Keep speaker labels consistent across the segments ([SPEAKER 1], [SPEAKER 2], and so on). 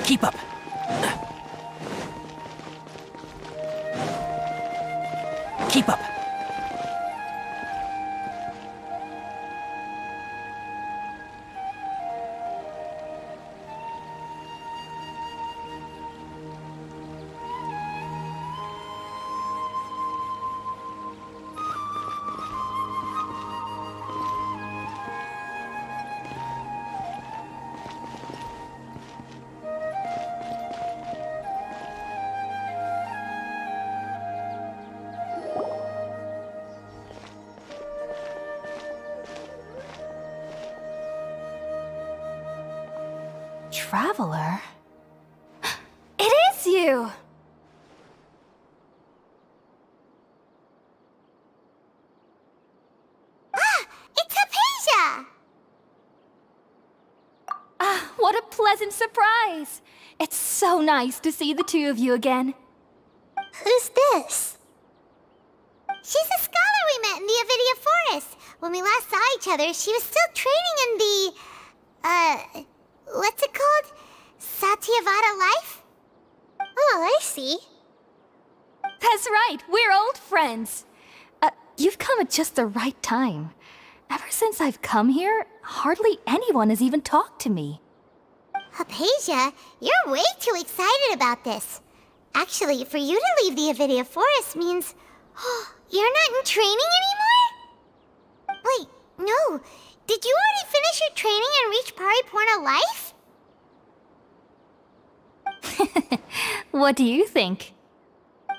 [SPEAKER 1] Keep up. Keep up.
[SPEAKER 2] Traveler? It is you!
[SPEAKER 3] Ah! It's Hypatia!
[SPEAKER 2] Ah, what a pleasant surprise! It's so nice to see the two of you again.
[SPEAKER 3] Who's this? She's a scholar we met in the Avidia Forest. When we last saw each other, she was still training in the... what's it called? Satyavada life? Oh, I see.
[SPEAKER 2] That's right, we're old friends. You've come at just the right time. Ever since I've come here, hardly anyone has even talked to me.
[SPEAKER 3] Hypatia, you're way too excited about this. Actually, for you to leave the Avidia Forest means... you're not in training anymore? Wait, no. Did you already finish your training and reach Paripurna life?
[SPEAKER 2] What do you think?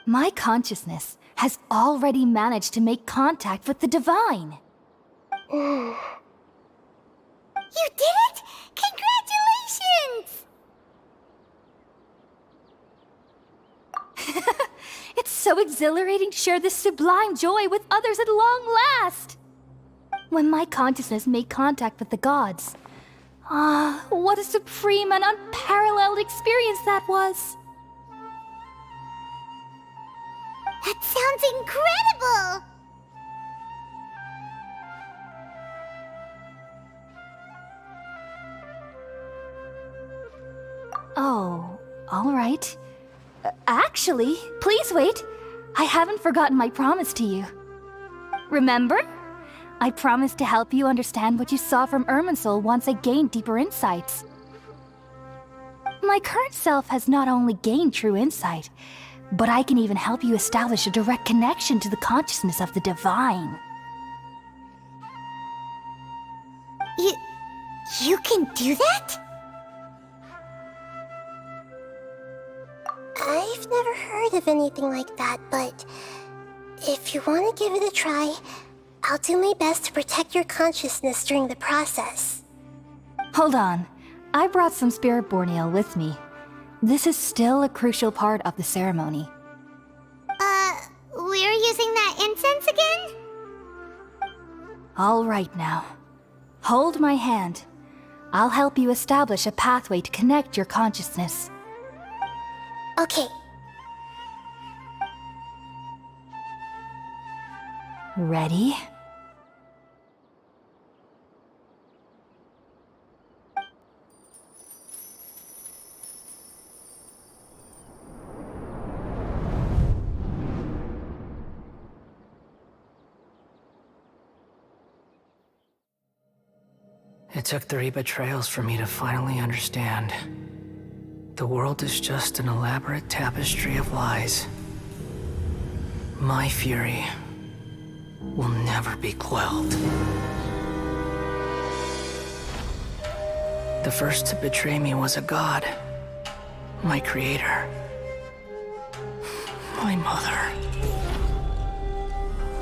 [SPEAKER 2] My consciousness has already managed to make contact with the divine.
[SPEAKER 3] You did it! Congratulations!
[SPEAKER 2] It's so exhilarating to share this sublime joy with others at long last! When my consciousness made contact with the gods, what a supreme and unparalleled experience that was!
[SPEAKER 3] That sounds incredible!
[SPEAKER 2] Oh, all right. Actually, please wait. I haven't forgotten my promise to you. Remember? I promised to help you understand what you saw from Irminsul once I gained deeper insights. My current self has not only gained true insight, but I can even help you establish a direct connection to the consciousness of the divine.
[SPEAKER 3] You can do that? I've never heard of anything like that, but if you want to give it a try, I'll do my best to protect your consciousness during the process.
[SPEAKER 2] Hold on. I brought some spirit-born ale with me. This is still a crucial part of the ceremony.
[SPEAKER 3] We're using that incense again?
[SPEAKER 2] All right now. Hold my hand. I'll help you establish a pathway to connect your consciousness.
[SPEAKER 3] Okay.
[SPEAKER 2] Ready?
[SPEAKER 1] It took 3 betrayals for me to finally understand. The world is just an elaborate tapestry of lies. My fury will never be quelled. The first to betray me was a god. My creator. My mother.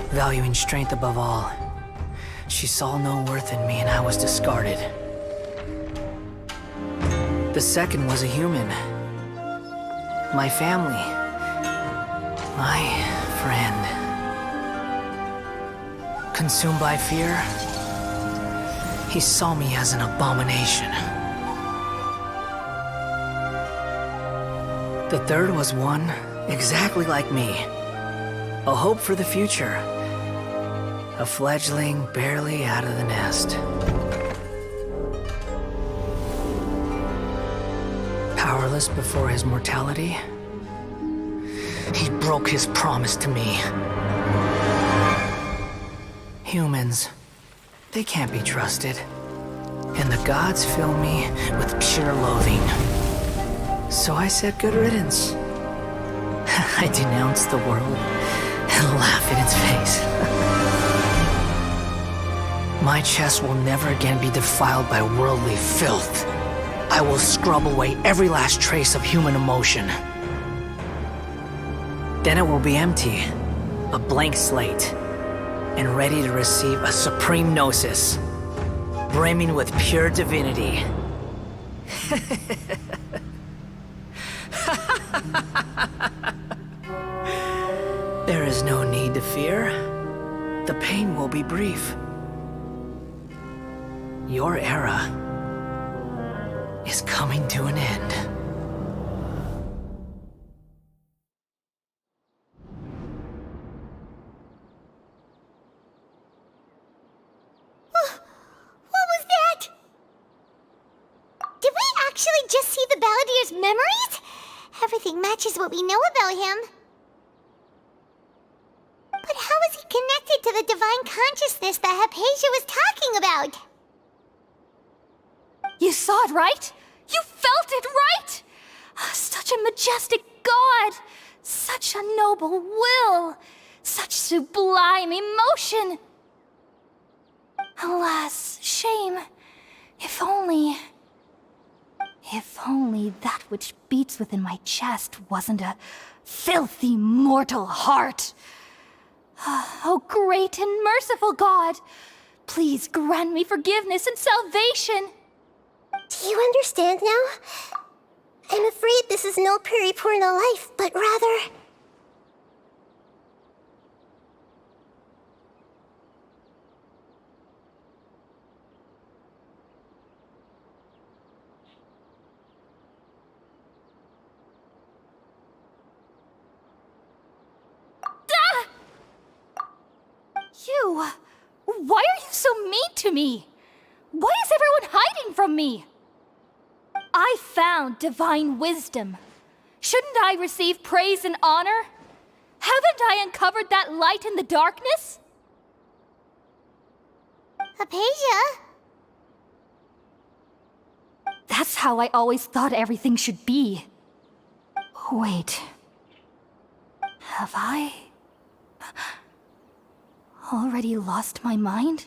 [SPEAKER 1] Valuing strength above all, she saw no worth in me and I was discarded. The second was a human. My family. My friend. Consumed by fear, he saw me as an abomination. The third was one exactly like me. A hope for the future. A fledgling barely out of the nest. Powerless before his mortality, he broke his promise to me. Humans, they can't be trusted. And the gods fill me with pure loathing. So I said good riddance. I denounce the world and laugh in its face. My chest will never again be defiled by worldly filth. I will scrub away every last trace of human emotion. Then it will be empty, a blank slate, and ready to receive a supreme gnosis, brimming with pure divinity. There is no need to fear. The pain will be brief. Your era is coming to an end.
[SPEAKER 3] What was that? Did we actually just see the Balladier's memories? Everything matches what we know about him. But how is he connected to the divine consciousness that Hypatia was talking about?
[SPEAKER 2] You saw it, right? You felt it, right? Such a majestic god! Such a noble will! Such sublime emotion! Alas, shame. If only that which beats within my chest wasn't a filthy mortal heart. Oh, great and merciful God! Please grant me forgiveness and salvation!
[SPEAKER 3] Do you understand now? I'm afraid this is no periporno life, but rather...
[SPEAKER 2] You! Why are you so mean to me? Why is everyone hiding from me? I found divine wisdom. Shouldn't I receive praise and honor? Haven't I uncovered that light in the darkness?
[SPEAKER 3] Hypatia?
[SPEAKER 2] That's how I always thought everything should be. Wait. Have I already lost my mind?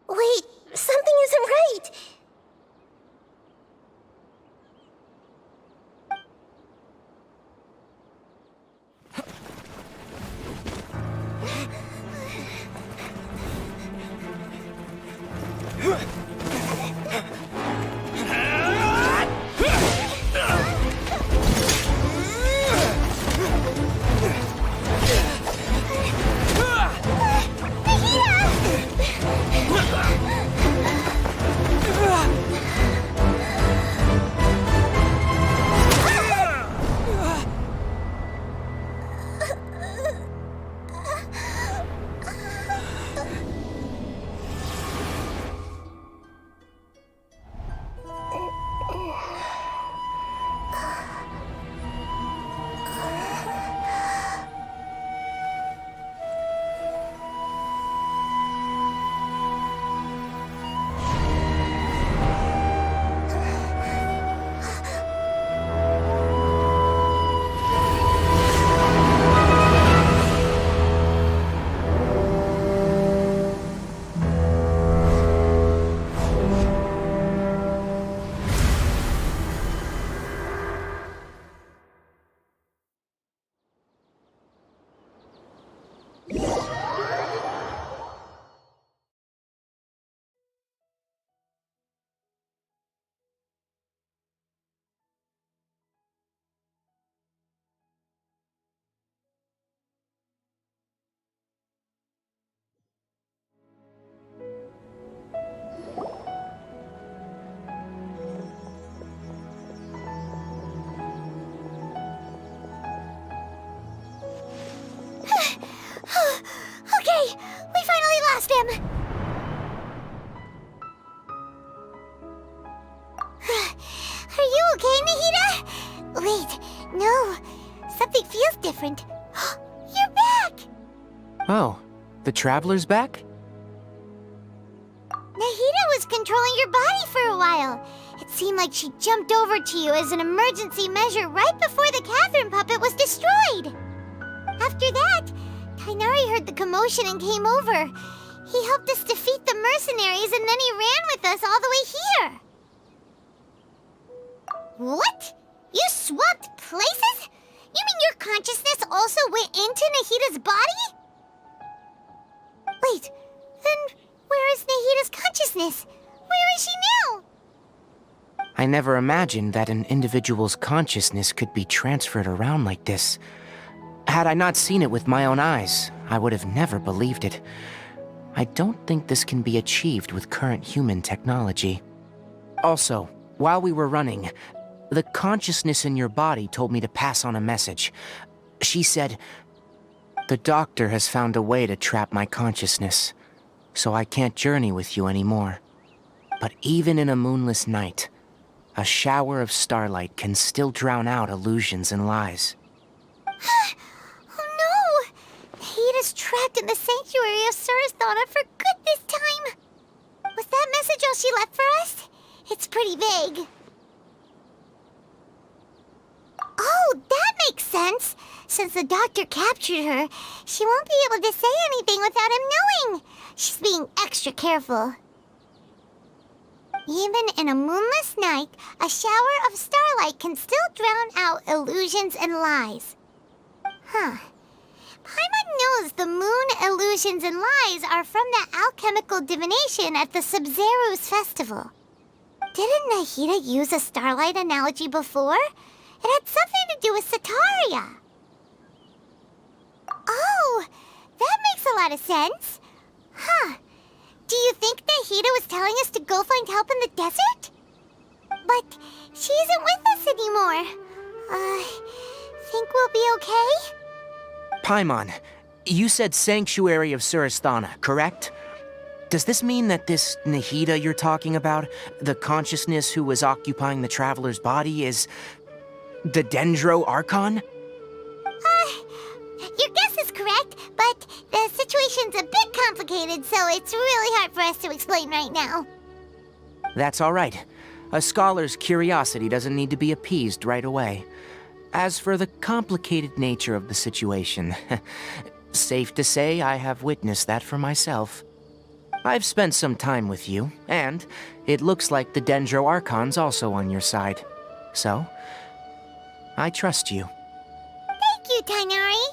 [SPEAKER 3] Wait, something isn't right. Are you okay, Nahida? Wait, no. Something feels different. You're back!
[SPEAKER 4] Oh, the Traveler's back?
[SPEAKER 3] Nahida was controlling your body for a while. It seemed like she jumped over to you as an emergency measure right before the Catherine puppet was destroyed. After that, Tainari heard the commotion and came over. He helped us defeat the mercenaries and then he ran with us all the way here. What? You swapped places? You mean your consciousness also went into Nahida's body? Wait, then where is Nahida's consciousness? Where is she now?
[SPEAKER 4] I never imagined that an individual's consciousness could be transferred around like this. Had I not seen it with my own eyes, I would have never believed it. I don't think this can be achieved with current human technology. Also, while we were running, the consciousness in your body told me to pass on a message. She said, "The doctor has found a way to trap my consciousness, so I can't journey with you anymore. But even in a moonless night, a shower of starlight can still drown out illusions and lies."
[SPEAKER 3] Oh no! Nahida's trapped in the sanctuary of Surathana for good this time. Was that message all she left for us? It's pretty vague. Oh, that makes sense. Since the doctor captured her, she won't be able to say anything without him knowing. She's being extra careful. Even in a moonless night, a shower of starlight can still drown out illusions and lies. Huh. Paimon knows the moon illusions and lies are from the alchemical divination at the Sub-Zero's festival. Didn't Nahida use a starlight analogy before? It had something to do with Sataria. Oh, that makes a lot of sense. Huh. Do you think Nahida was telling us to go find help in the desert? But she isn't with us anymore. Think we'll be okay?
[SPEAKER 4] Paimon, you said Sanctuary of Surathana, correct? Does this mean that this Nahida you're talking about, the consciousness who was occupying the Traveler's body, is the Dendro Archon?
[SPEAKER 3] Your guess is correct, but the situation's a bit complicated, so it's really hard for us to explain right now.
[SPEAKER 4] That's all right. A scholar's curiosity doesn't need to be appeased right away. As for the complicated nature of the situation, safe to say I have witnessed that for myself. I've spent some time with you, and it looks like the Dendro Archon's also on your side. So, I trust you.
[SPEAKER 3] Thank you, Tainari.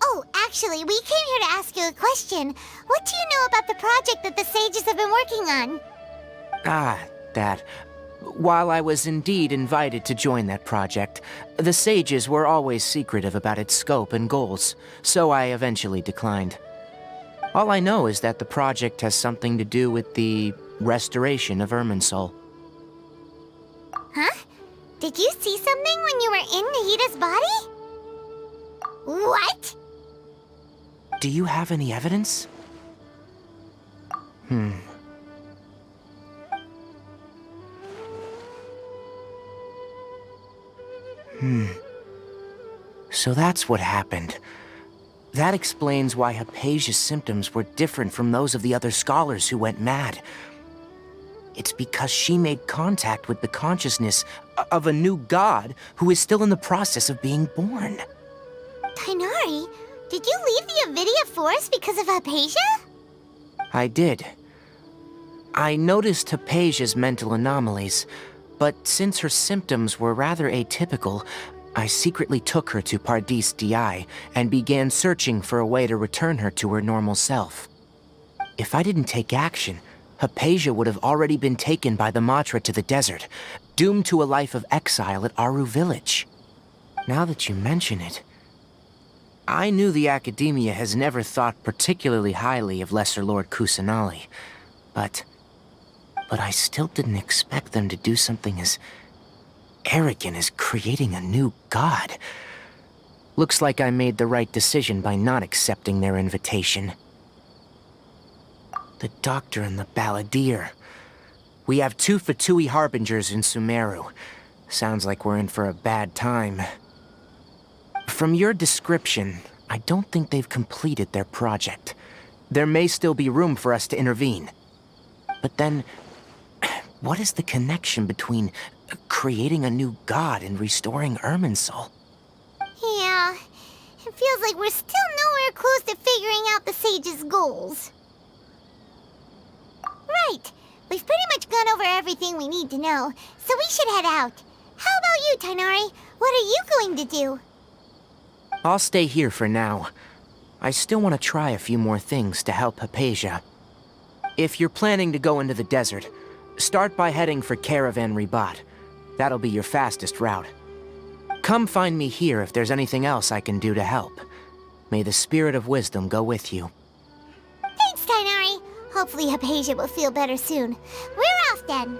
[SPEAKER 3] Oh, actually, we came here to ask you a question. What do you know about the project that the sages have been working on?
[SPEAKER 4] Ah, that. While I was indeed invited to join that project, the sages were always secretive about its scope and goals, so I eventually declined. All I know is that the project has something to do with the restoration of Irminsul.
[SPEAKER 3] Huh? Did you see something when you were in Nahida's body? What?
[SPEAKER 4] Do you have any evidence? So that's what happened. That explains why Hypatia's symptoms were different from those of the other scholars who went mad. It's because she made contact with the consciousness of a new god who is still in the process of being born.
[SPEAKER 3] Tainari, did you leave the Avidia Forest because of Hypatia?
[SPEAKER 4] I did. I noticed Hypatia's mental anomalies, but since her symptoms were rather atypical, I secretly took her to Pardis Di and began searching for a way to return her to her normal self. If I didn't take action, Hypatia would have already been taken by the Matra to the desert, doomed to a life of exile at Aru village. Now that you mention it, I knew the Academia has never thought particularly highly of Lesser Lord Kusanali, but I still didn't expect them to do something as arrogant as creating a new god. Looks like I made the right decision by not accepting their invitation. The Doctor and the Balladeer. We have 2 Fatui Harbingers in Sumeru. Sounds like we're in for a bad time. From your description, I don't think they've completed their project. There may still be room for us to intervene. But then, what is the connection between creating a new god and restoring Irminsul?
[SPEAKER 3] Yeah, it feels like we're still nowhere close to figuring out the sage's goals. Right, we've pretty much gone over everything we need to know, so we should head out. How about you, Tighnari? What are you going to do?
[SPEAKER 4] I'll stay here for now. I still want to try a few more things to help Hypatia. If you're planning to go into the desert, start by heading for Caravan Ribat. That'll be your fastest route. Come find me here if there's anything else I can do to help. May the spirit of wisdom go with you.
[SPEAKER 3] Thanks, Tighnari. Hopefully Hypatia will feel better soon. We're off then.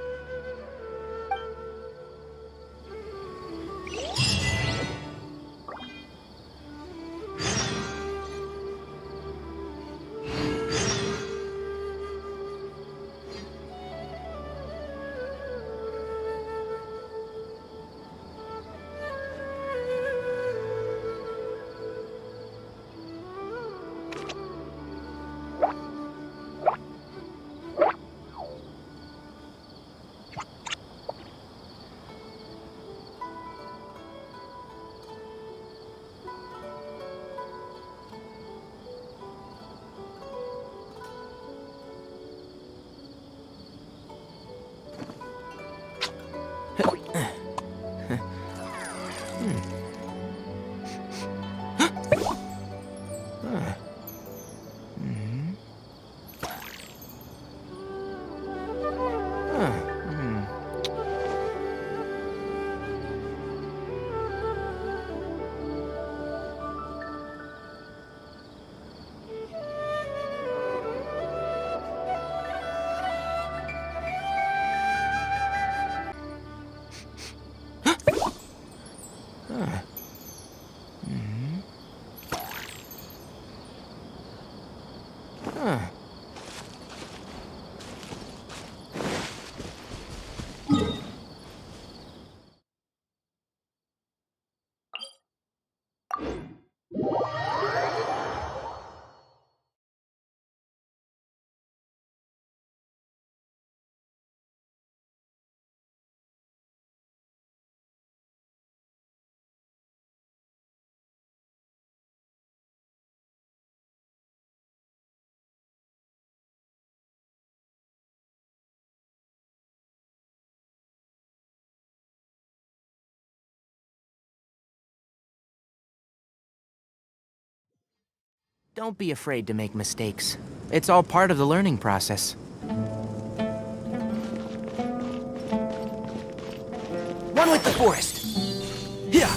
[SPEAKER 4] Don't be afraid to make mistakes. It's all part of the learning process. One with the forest! Yeah!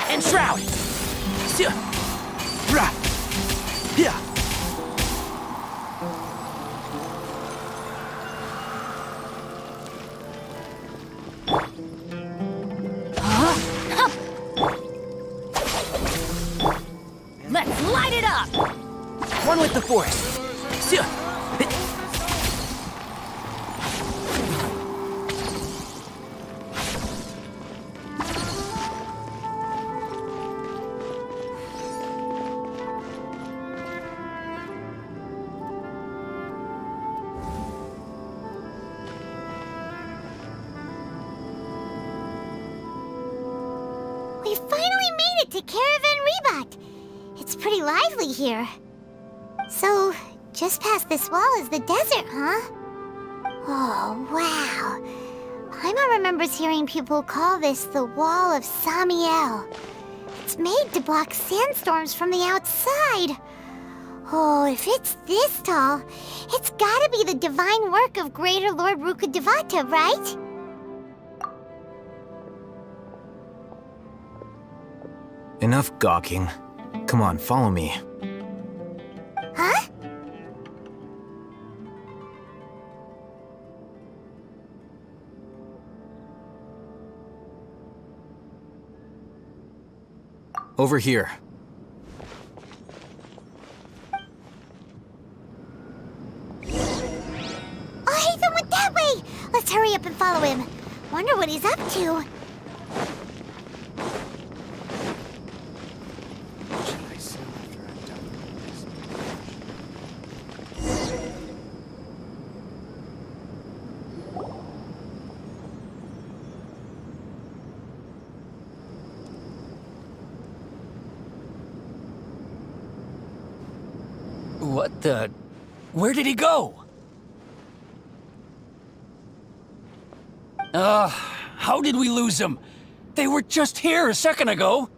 [SPEAKER 4] And shroud! Ra! Yeah!
[SPEAKER 2] Let's light it up!
[SPEAKER 4] One with the forest!
[SPEAKER 3] We finally made it to Caravan Ribat. It's pretty lively here. So, just past this wall is the desert, huh? Oh, wow. Paimon remembers hearing people call this the Wall of Samiel. It's made to block sandstorms from the outside. Oh, if it's this tall, it's gotta be the divine work of Greater Lord Rukkhadevata, right?
[SPEAKER 5] Enough gawking. Come on, follow me.
[SPEAKER 3] Huh?
[SPEAKER 5] Over here.
[SPEAKER 3] Oh, Hatham went that way! Let's hurry up and follow him. Wonder what he's up to.
[SPEAKER 6] What the... Where did he go? How did we lose him? They were just here a second ago.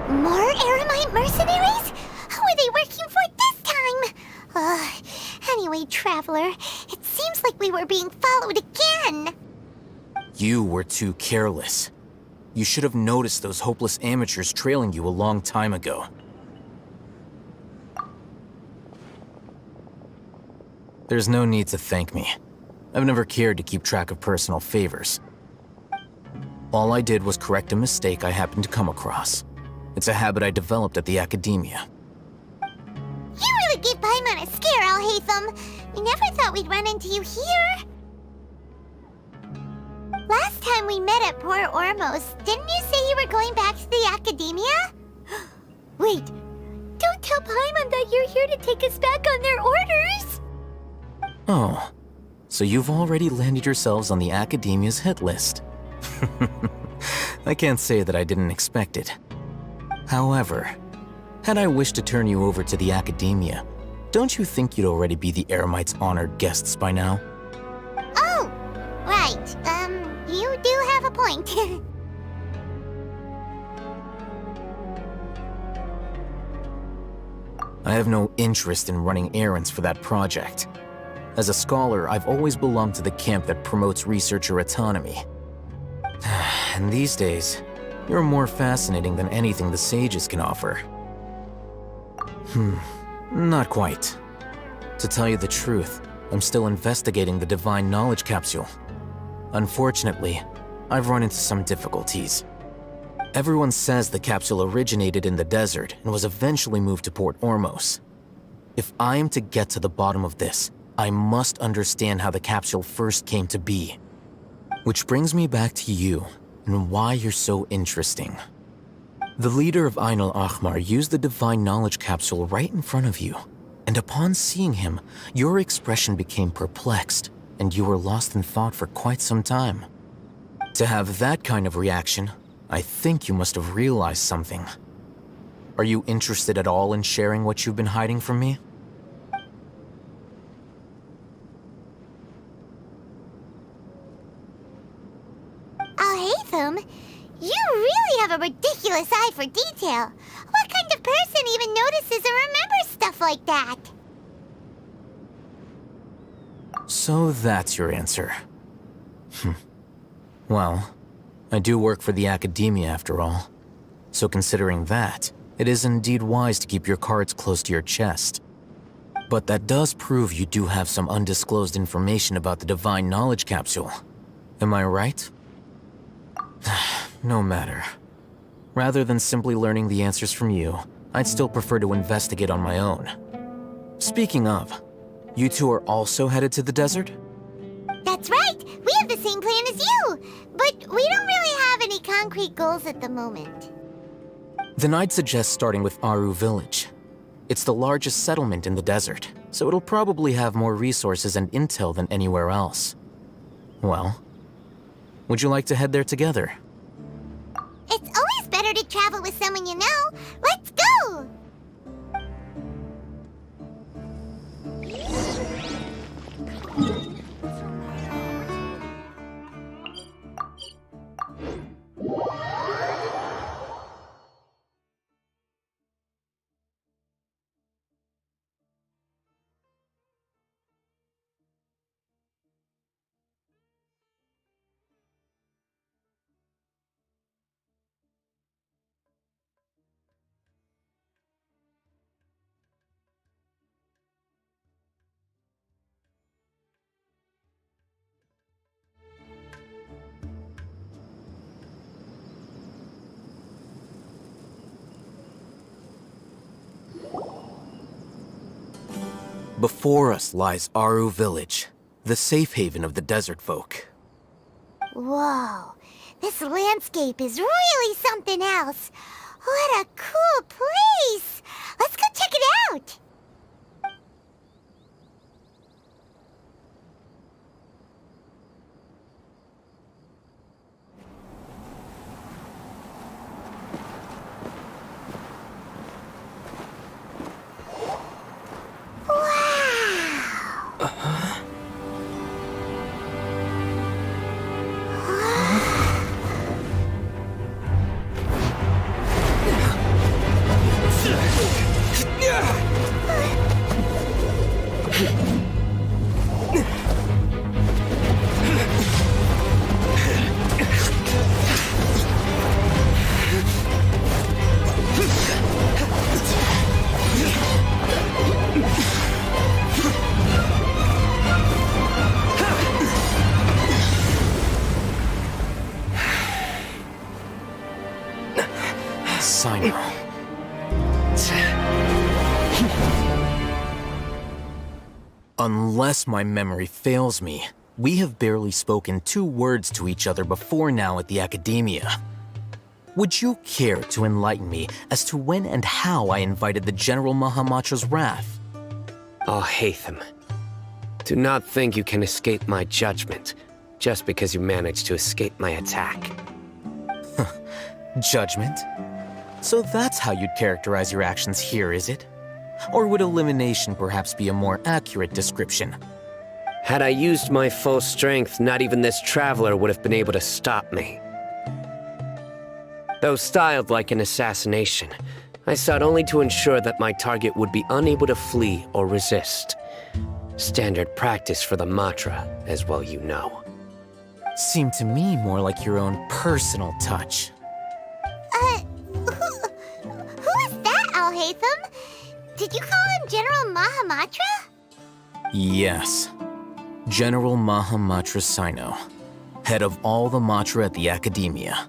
[SPEAKER 3] More Eremite mercenaries? Who are they working for this time? Anyway, Traveler, it seems like we were being followed again.
[SPEAKER 5] You were too careless. You should have noticed those hopeless amateurs trailing you a long time ago. There's no need to thank me. I've never cared to keep track of personal favors. All I did was correct a mistake I happened to come across. It's a habit I developed at the Academia.
[SPEAKER 3] You really gave Paimon a scare, Al-Hatham. We never thought we'd run into you here. Last time we met at Port Ormos, didn't you say you were going back to the Academia? Wait, don't tell Paimon that you're here to take us back on their orders!
[SPEAKER 5] Oh, so you've already landed yourselves on the Academia's hit list. I can't say that I didn't expect it. However, had I wished to turn you over to the Academia, don't you think you'd already be the Eremites' honored guests by now?
[SPEAKER 3] Oh, right. You do have a point.
[SPEAKER 5] I have no interest in running errands for that project. As a scholar, I've always belonged to the camp that promotes researcher autonomy. And these days, you're more fascinating than anything the sages can offer. Not quite. To tell you the truth, I'm still investigating the Divine Knowledge Capsule. Unfortunately, I've run into some difficulties. Everyone says the capsule originated in the desert and was eventually moved to Port Ormos. If I am to get to the bottom of this, I must understand how the capsule first came to be. Which brings me back to you and why you're so interesting. The leader of Ain al-Ahmar used the Divine Knowledge Capsule right in front of you, and upon seeing him, your expression became perplexed, and you were lost in thought for quite some time. To have that kind of reaction, I think you must have realized something. Are you interested at all in sharing what you've been hiding from me?
[SPEAKER 3] Al-Hatham, you really have a ridiculous eye for detail. What kind of person even notices or remembers stuff like that?
[SPEAKER 5] So that's your answer. Well, I do work for the Academia after all. So considering that, it is indeed wise to keep your cards close to your chest. But that does prove you do have some undisclosed information about the Divine Knowledge Capsule. Am I right? No matter. Rather than simply learning the answers from you, I'd still prefer to investigate on my own. Speaking of, you two are also headed to the desert?
[SPEAKER 3] That's right! We have the same plan as you! But we don't really have any concrete goals at the moment.
[SPEAKER 5] Then I'd suggest starting with Aru Village. It's the largest settlement in the desert, so it'll probably have more resources and intel than anywhere else. Well, would you like to head there together?
[SPEAKER 3] It's always better to travel with someone you know. Let's go!
[SPEAKER 5] Before us lies Aru Village, the safe haven of the desert folk.
[SPEAKER 3] Whoa, this landscape is really something else. What a cool place! Let's go check it out!
[SPEAKER 5] Sino. Unless my memory fails me, we have barely spoken 2 words to each other before now at the Academia. Would you care to enlighten me as to when and how I invited the General Mahamatra's wrath?
[SPEAKER 7] Al-Haytham, do not think you can escape my judgment just because you managed to escape my attack.
[SPEAKER 5] Judgment? So that's how you'd characterize your actions here, is it? Or would elimination perhaps be a more accurate description?
[SPEAKER 7] Had I used my full strength, not even this traveler would have been able to stop me. Though styled like an assassination, I sought only to ensure that my target would be unable to flee or resist. Standard practice for the Matra, as well you know.
[SPEAKER 5] Seemed to me more like your own personal touch.
[SPEAKER 3] Who is that, Al-Haytham? Did you call him General Mahamatra?
[SPEAKER 5] Yes. General Mahamatra Sino, head of all the Matra at the Academia.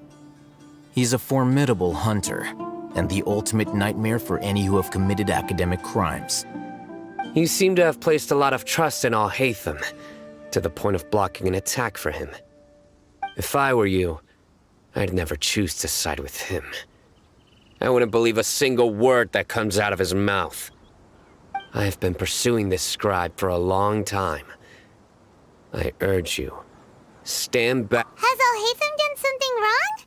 [SPEAKER 5] He's a formidable hunter, and the ultimate nightmare for any who have committed academic crimes.
[SPEAKER 7] You seem to have placed a lot of trust in Al-Haytham, to the point of blocking an attack for him. If I were you, I'd never choose to side with him. I wouldn't believe a single word that comes out of his mouth. I have been pursuing this scribe for a long time. I urge you, stand back.
[SPEAKER 3] Has Al-Haytham done something wrong?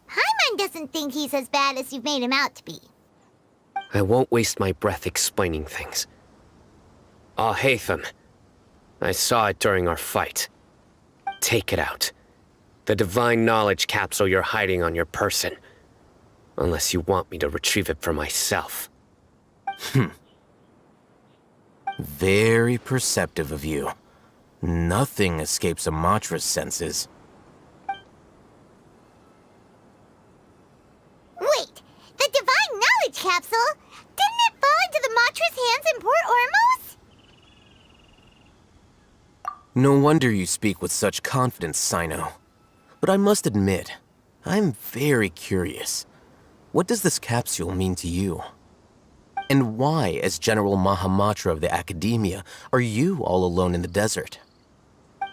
[SPEAKER 3] Paimon doesn't think he's as bad as you've made him out to be.
[SPEAKER 7] I won't waste my breath explaining things. Al-Haytham, I saw it during our fight. Take it out. The divine knowledge capsule you're hiding on your person. Unless you want me to retrieve it for myself.
[SPEAKER 5] Very perceptive of you. Nothing escapes a Matra's senses.
[SPEAKER 3] Wait, the divine knowledge capsule? Didn't it fall into the Matra's hands in Port Ormos?
[SPEAKER 5] No wonder you speak with such confidence, Sino. But I must admit, I'm very curious. What does this capsule mean to you? And why, as General Mahamatra of the Academia, are you all alone in the desert?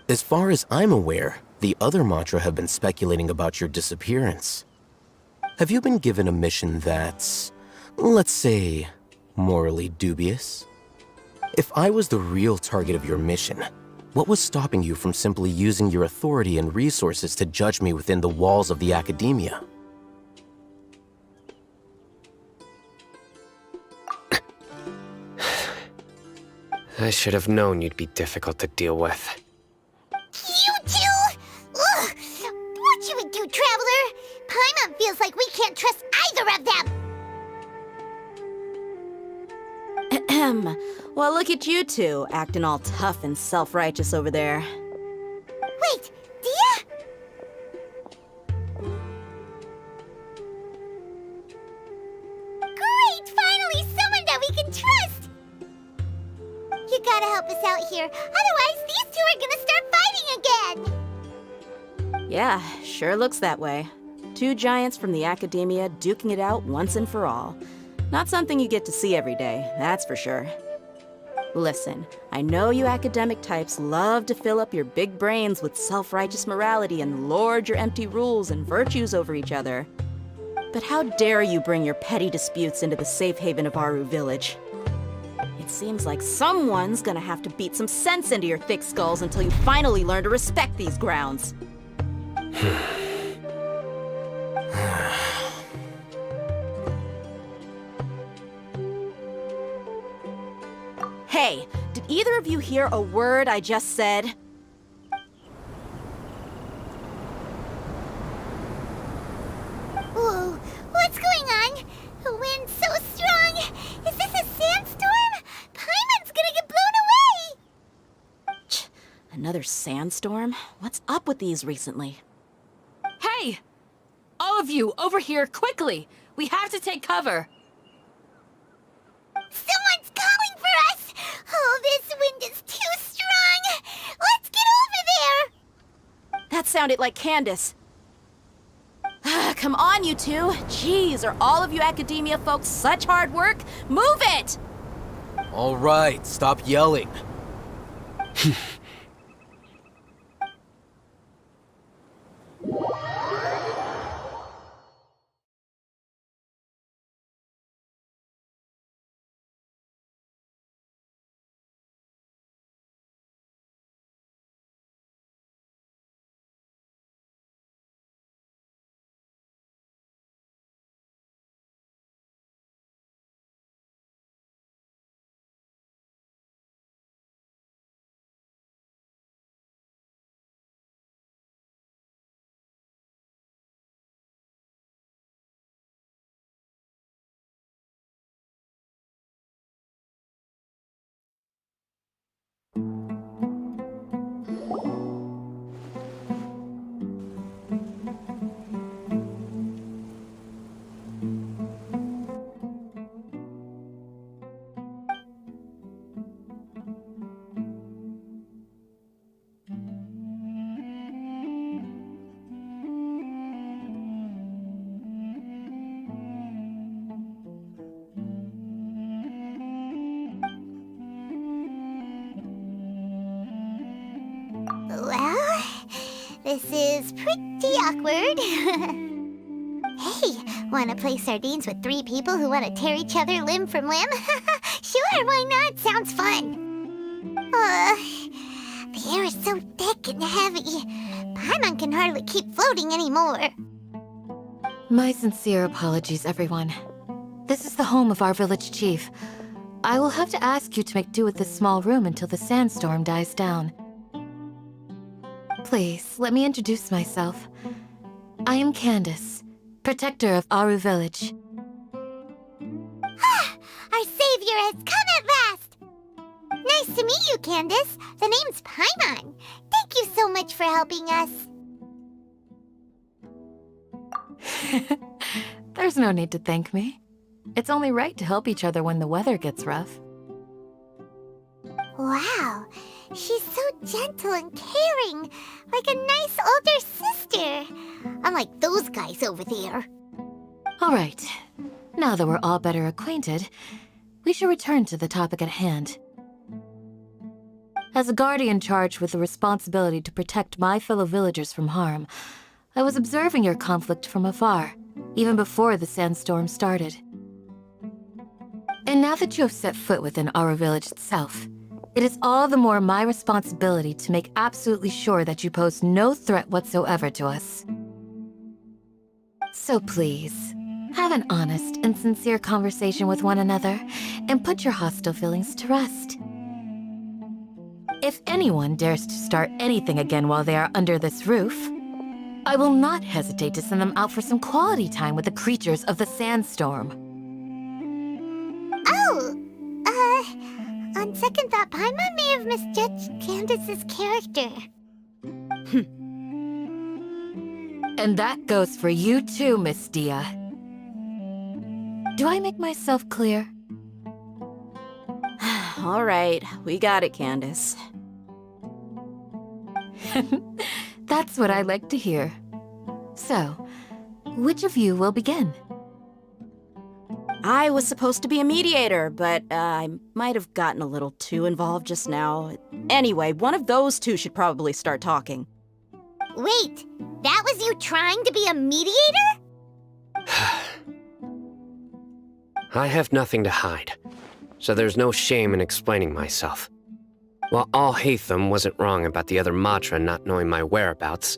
[SPEAKER 5] As far as I'm aware, the other Matra have been speculating about your disappearance. Have you been given a mission that's, let's say, morally dubious? If I was the real target of your mission, what was stopping you from simply using your authority and resources to judge me within the walls of the Academia?
[SPEAKER 7] I should have known you'd be difficult to deal with.
[SPEAKER 3] You two? Ugh! What should we do, Traveler? Paimon feels like we can't trust either of them.
[SPEAKER 8] Ahem. Well, look at you two, acting all tough and self-righteous over there.
[SPEAKER 3] Wait, Dia? Great! Finally, someone that we can trust! You gotta help us out here, otherwise these two are gonna start fighting again!
[SPEAKER 8] Yeah, sure looks that way. 2 giants from the Academia duking it out once and for all. Not something you get to see every day, that's for sure. Listen, I know you academic types love to fill up your big brains with self-righteous morality and lord your empty rules and virtues over each other. But how dare you bring your petty disputes into the safe haven of Aru Village? It seems like someone's gonna have to beat some sense into your thick skulls until you finally learn to respect these grounds. Hey, did either of you hear a word I just said?
[SPEAKER 3] Whoa, what's going on? The wind's so strong. Is this a sandstorm? Paimon's gonna get blown away!
[SPEAKER 8] Another sandstorm? What's up with these recently?
[SPEAKER 9] Hey! All of you, over here, quickly! We have to take cover!
[SPEAKER 3] Someone's calling for us! Oh, this wind is too strong! Let's get over there!
[SPEAKER 8] That sounded like Candace. Come on, you two. Jeez, are all of you academia folks such hard work? Move it!
[SPEAKER 5] All right, stop yelling.
[SPEAKER 3] Well, this is pretty awkward. Hey, wanna play sardines with 3 people who wanna tear each other limb from limb? Sure, why not? Sounds fun. The air is so thick and heavy. Paimon can hardly keep floating anymore.
[SPEAKER 10] My sincere apologies, everyone. This is the home of our village chief. I will have to ask you to make do with this small room until the sandstorm dies down. Please, let me introduce myself. I am Candace, protector of Aru Village.
[SPEAKER 3] Our savior has come at last! Nice to meet you, Candace. The name's Paimon. Thank you so much for helping us.
[SPEAKER 10] There's no need to thank me. It's only right to help each other when the weather gets rough.
[SPEAKER 3] Wow, she's so gentle and caring, like a nice older sister. Unlike those guys over there.
[SPEAKER 10] All right, now that we're all better acquainted, we should return to the topic at hand. As a guardian charged with the responsibility to protect my fellow villagers from harm, I was observing your conflict from afar, even before the sandstorm started. And now that you have set foot within our village itself, it is all the more my responsibility to make absolutely sure that you pose no threat whatsoever to us. So please, have an honest and sincere conversation with one another, and put your hostile feelings to rest. If anyone dares to start anything again while they are under this roof, I will not hesitate to send them out for some quality time with the creatures of the sandstorm.
[SPEAKER 3] Oh, on second thought, Paimon may have misjudged Candace's character.
[SPEAKER 10] And that goes for you too, Miss Dia. Do I make myself clear?
[SPEAKER 8] All right, we got it, Candace.
[SPEAKER 10] That's what I like to hear. So, which of you will begin?
[SPEAKER 8] I was supposed to be a mediator, but I might have gotten a little too involved just now. Anyway, one of those two should probably start talking.
[SPEAKER 3] Wait, that was you trying to be a mediator?
[SPEAKER 7] I have nothing to hide, so there's no shame in explaining myself. While Al-Haytham wasn't wrong about the other Matra not knowing my whereabouts,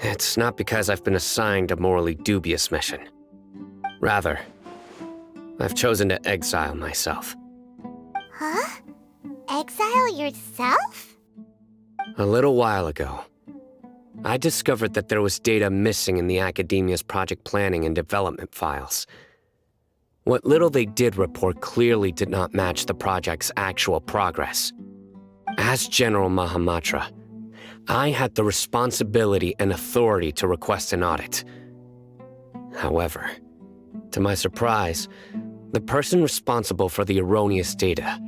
[SPEAKER 7] it's not because I've been assigned a morally dubious mission. Rather, I've chosen to exile myself.
[SPEAKER 3] Huh? Exile yourself?
[SPEAKER 7] A little while ago, I discovered that there was data missing in the Academia's project planning and development files. What little they did report clearly did not match the project's actual progress. As General Mahamatra, I had the responsibility and authority to request an audit. However, to my surprise, the person responsible for the erroneous data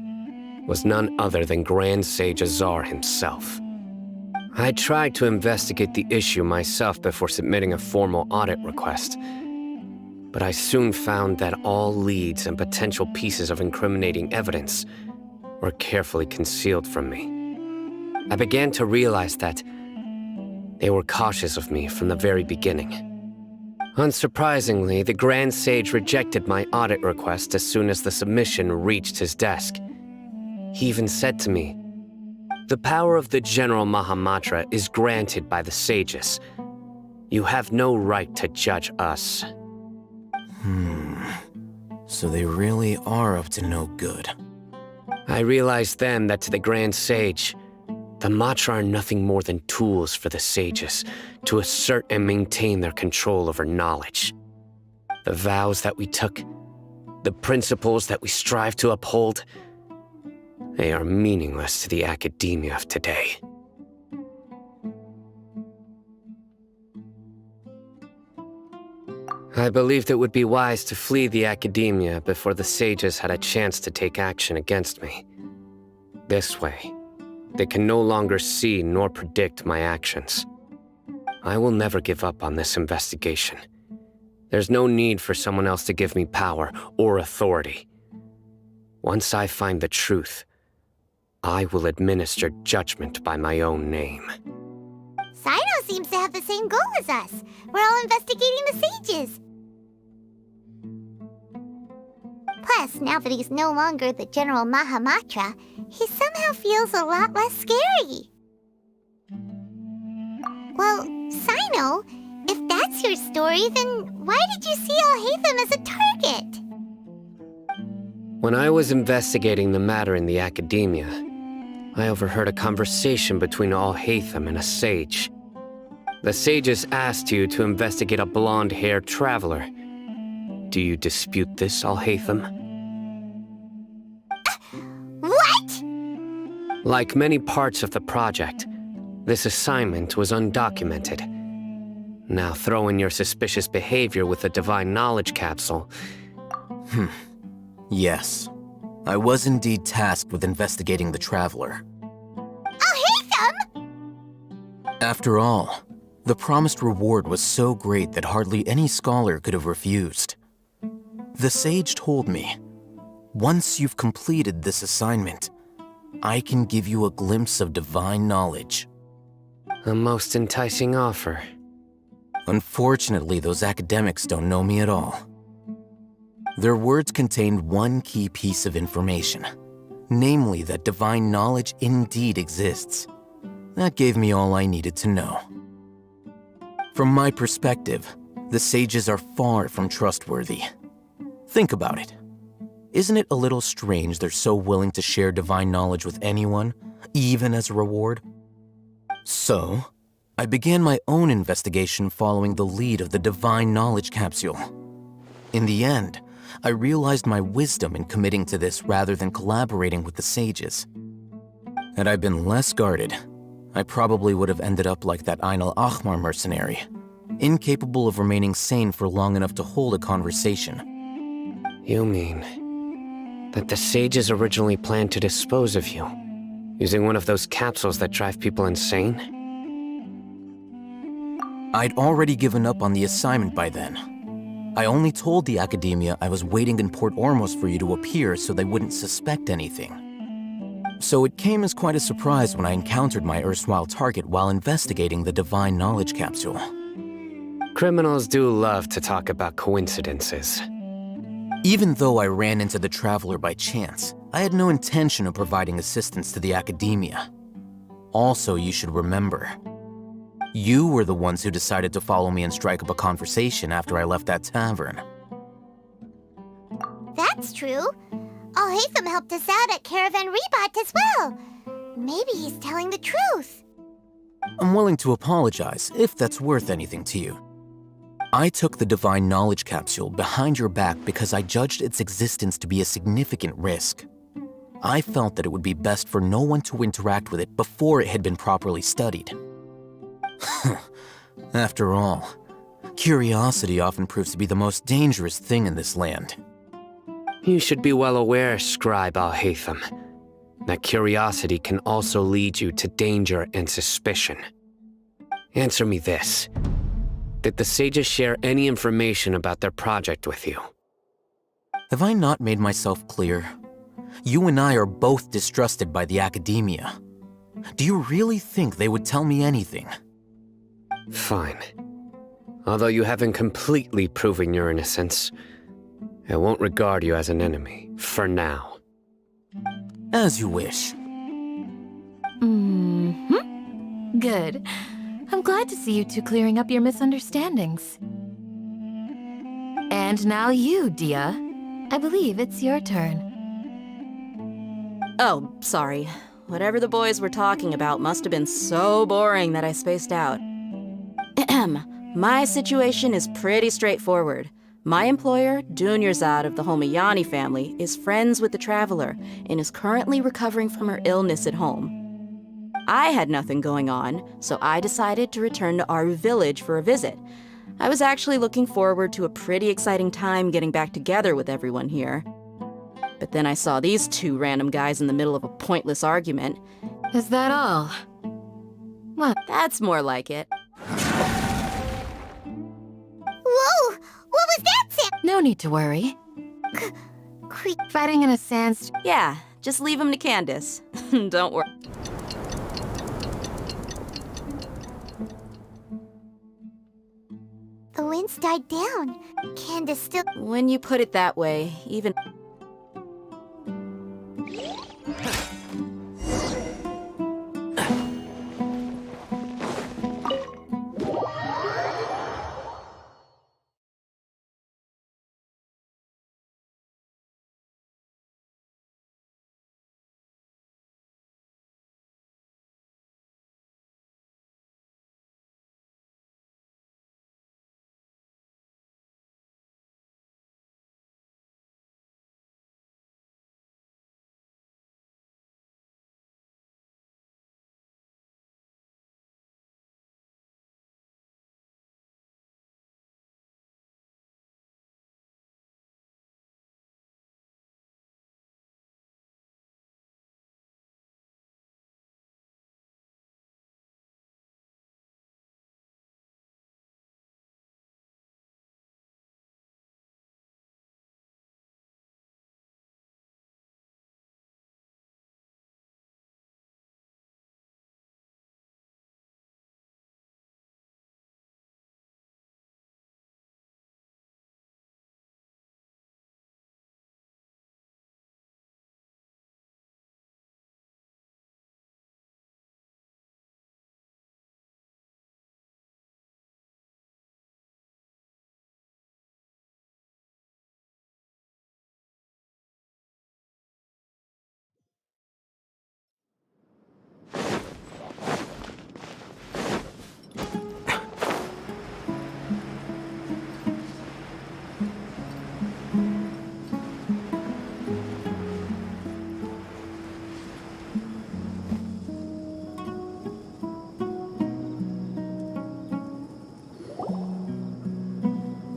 [SPEAKER 7] was none other than Grand Sage Azar himself. I tried to investigate the issue myself before submitting a formal audit request, but I soon found that all leads and potential pieces of incriminating evidence were carefully concealed from me. I began to realize that they were cautious of me from the very beginning. Unsurprisingly, the Grand Sage rejected my audit request as soon as the submission reached his desk. He even said to me, "The power of the General Mahamatra is granted by the sages. You have no right to judge us."
[SPEAKER 5] So they really are up to no good.
[SPEAKER 7] I realized then that to the Grand Sage, the Matra are nothing more than tools for the sages to assert and maintain their control over knowledge. The vows that we took, the principles that we strive to uphold, they are meaningless to the academia of today. I believed it would be wise to flee the academia before the sages had a chance to take action against me. This way, they can no longer see nor predict my actions. I will never give up on this investigation. There's no need for someone else to give me power or authority. Once I find the truth, I will administer judgment by my own name.
[SPEAKER 3] Sino seems to have the same goal as us. We're all investigating the sages. Plus, now that he's no longer the General Mahamatra, he somehow feels a lot less scary. Well, Sino, if that's your story, then why did you see Al-Haytham as a target?
[SPEAKER 7] When I was investigating the matter in the academia, I overheard a conversation between Al-Haytham and a sage. The sages asked you to investigate a blonde-haired traveler. Do you dispute this, Al-Haytham?
[SPEAKER 3] What?
[SPEAKER 7] Like many parts of the project, this assignment was undocumented. Now throw in your suspicious behavior with the Divine Knowledge Capsule.
[SPEAKER 5] Yes, I was indeed tasked with investigating the Traveler.
[SPEAKER 3] Al-Haytham!
[SPEAKER 5] After all, the promised reward was so great that hardly any scholar could have refused. The sage told me, once you've completed this assignment, I can give you a glimpse of divine knowledge.
[SPEAKER 7] A most enticing offer.
[SPEAKER 5] Unfortunately, those academics don't know me at all. Their words contained one key piece of information, namely that divine knowledge indeed exists. That gave me all I needed to know. From my perspective, the sages are far from trustworthy. Think about it. Isn't it a little strange they're so willing to share divine knowledge with anyone, even as a reward? So, I began my own investigation following the lead of the Divine Knowledge Capsule. In the end, I realized my wisdom in committing to this rather than collaborating with the sages. Had I been less guarded, I probably would have ended up like that Ain al-Ahmar mercenary, incapable of remaining sane for long enough to hold a conversation.
[SPEAKER 7] You mean that the sages originally planned to dispose of you, using one of those capsules that drive people insane?
[SPEAKER 5] I'd already given up on the assignment by then. I only told the Academia I was waiting in Port Ormos for you to appear so they wouldn't suspect anything. So it came as quite a surprise when I encountered my erstwhile target while investigating the Divine Knowledge Capsule.
[SPEAKER 7] Criminals do love to talk about coincidences.
[SPEAKER 5] Even though I ran into the Traveler by chance, I had no intention of providing assistance to the Academia. Also, you should remember, you were the ones who decided to follow me and strike up a conversation after I left that tavern.
[SPEAKER 3] That's true. Al-Haytham helped us out at Caravan Rebat as well. Maybe he's telling the truth.
[SPEAKER 5] I'm willing to apologize if that's worth anything to you. I took the Divine Knowledge Capsule behind your back because I judged its existence to be a significant risk. I felt that it would be best for no one to interact with it before it had been properly studied. After all, curiosity often proves to be the most dangerous thing in this land.
[SPEAKER 7] You should be well aware, Scribe Al-Haytham, that curiosity can also lead you to danger and suspicion. Answer me this. Did the sages share any information about their project with you?
[SPEAKER 5] Have I not made myself clear? You and I are both distrusted by the Academia. Do you really think they would tell me anything?
[SPEAKER 7] Fine. Although you haven't completely proven your innocence, I won't regard you as an enemy, for now.
[SPEAKER 5] As you wish.
[SPEAKER 10] Good. I'm glad to see you two clearing up your misunderstandings. And now you, Dia. I believe it's your turn.
[SPEAKER 8] Oh, sorry. Whatever the boys were talking about must have been so boring that I spaced out. My situation is pretty straightforward. My employer, Dunyarzad of the Homayani family, is friends with the Traveler and is currently recovering from her illness at home. I had nothing going on, so I decided to return to Aru village for a visit. I was actually looking forward to a pretty exciting time getting back together with everyone here. But then I saw these two random guys in the middle of a pointless argument.
[SPEAKER 10] Is that all? Well,
[SPEAKER 8] That's more like it.
[SPEAKER 3] Whoa! What was that sound?
[SPEAKER 10] no need to worry.
[SPEAKER 3] Creep.
[SPEAKER 10] Fighting in a sandstorm.
[SPEAKER 8] Yeah, just leave him to Candace. Don't worry.
[SPEAKER 3] The winds died down. Candace still...
[SPEAKER 8] When you put it that way, even...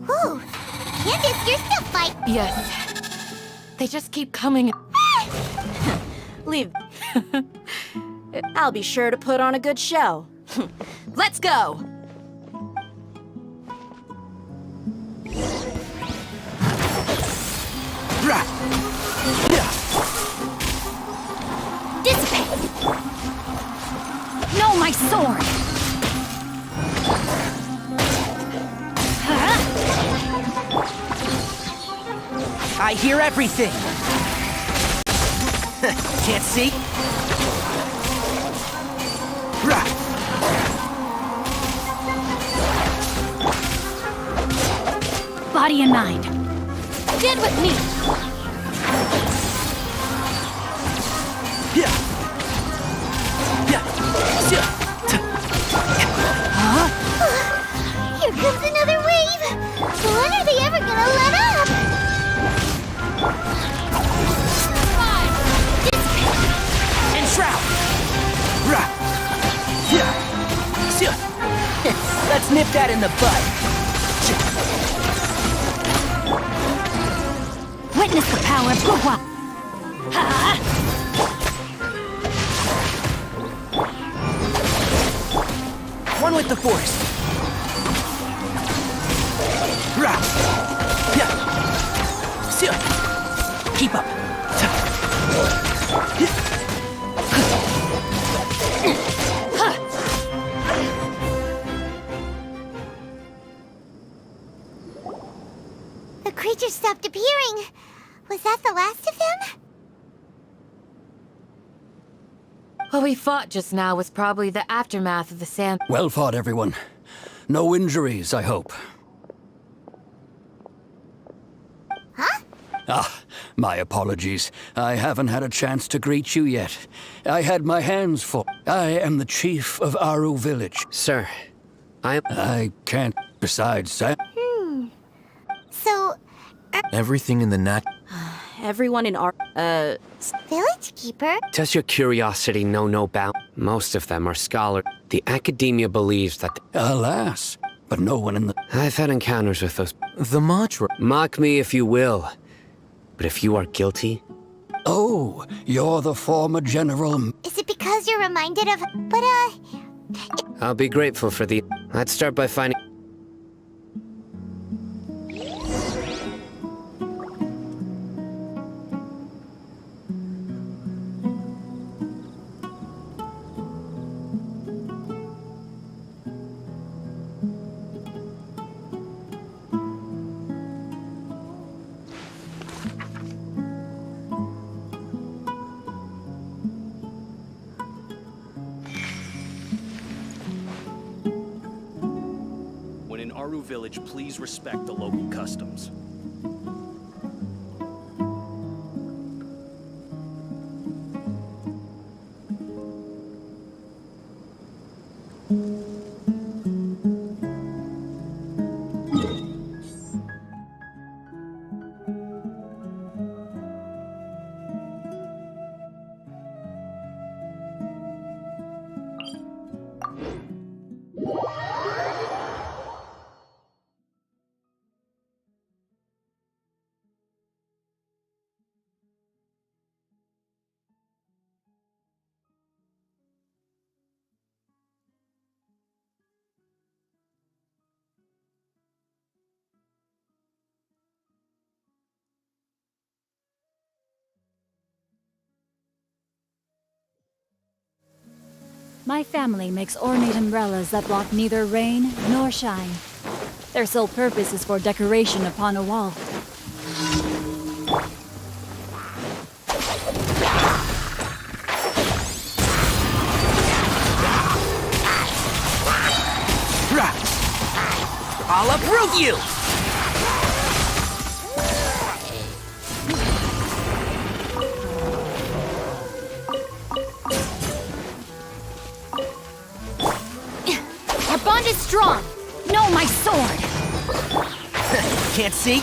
[SPEAKER 3] Whoa! Candace, you're still fighting.
[SPEAKER 10] Yes. They just keep coming.
[SPEAKER 8] Leave. I'll be sure to put on a good show. Let's go!
[SPEAKER 4] I hear everything! Can't see? Rah!
[SPEAKER 2] Body and mind. Stand with me.
[SPEAKER 1] Yeah. Yeah. Yeah.
[SPEAKER 3] Here comes another wave! When are they ever gonna let up?
[SPEAKER 1] Enshroud! Rah! Yeah. Yeah. Let's nip that in the bud.
[SPEAKER 2] Witness the power of Gugwa.
[SPEAKER 1] One with the force. Rah! Yeah. Yeah. Keep up.
[SPEAKER 3] The creature stopped appearing. Was that the last of them?
[SPEAKER 10] What we fought just now was probably the aftermath of the sand.
[SPEAKER 6] Well fought, everyone. No injuries, I hope.
[SPEAKER 3] Huh?
[SPEAKER 6] Ah, my apologies. I haven't had a chance to greet you yet. I had my hands full. I am the chief of Aru Village.
[SPEAKER 7] Sir,
[SPEAKER 6] I can't. Besides,
[SPEAKER 3] So,
[SPEAKER 5] Everything in the
[SPEAKER 8] Everyone in our,
[SPEAKER 3] village keeper?
[SPEAKER 7] does your curiosity know no bound? Most of them are scholars. The academia believes that...
[SPEAKER 6] alas, but no one in the...
[SPEAKER 7] I've had encounters with those...
[SPEAKER 5] The mantra.
[SPEAKER 7] Mock me if you will. But if you are guilty...
[SPEAKER 6] Oh, you're the former general...
[SPEAKER 3] Is it because you're reminded of... But,
[SPEAKER 7] I'll be grateful for the... Let's start by finding...
[SPEAKER 11] When in Aru Village, please respect the local customs.
[SPEAKER 12] My family makes ornate umbrellas that block neither rain nor shine. Their sole purpose is for decoration upon a wall.
[SPEAKER 1] I'll uproot you!
[SPEAKER 2] Our bond is strong. No, my sword.
[SPEAKER 1] Can't see?